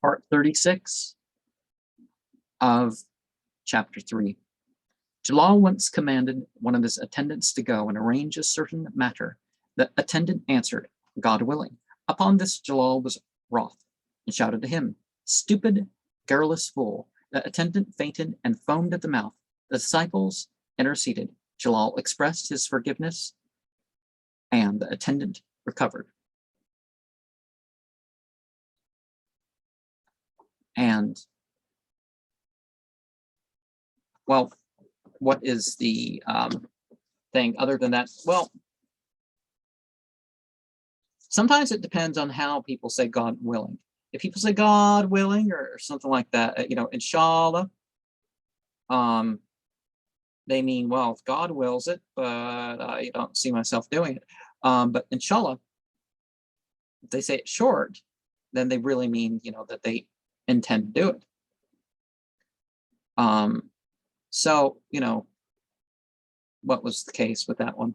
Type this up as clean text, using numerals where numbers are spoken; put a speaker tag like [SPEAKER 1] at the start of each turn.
[SPEAKER 1] part 36 of chapter 3. Jalal once commanded one of his attendants to go and arrange a certain matter. The attendant answered, God willing. Upon this Jalal was wroth and shouted to him, stupid, garrulous fool. The attendant fainted and foamed at the mouth. The disciples interceded. Jalal expressed his forgiveness, and the attendant recovered. And, well, what is the thing other than that? Well, sometimes it depends on how people say God willing. If people say God willing or something like that, inshallah, they mean, well, if God wills it, but I don't see myself doing it. But inshallah, if they say it short, then they really mean, that they intend to do it. So, what was the case with that one?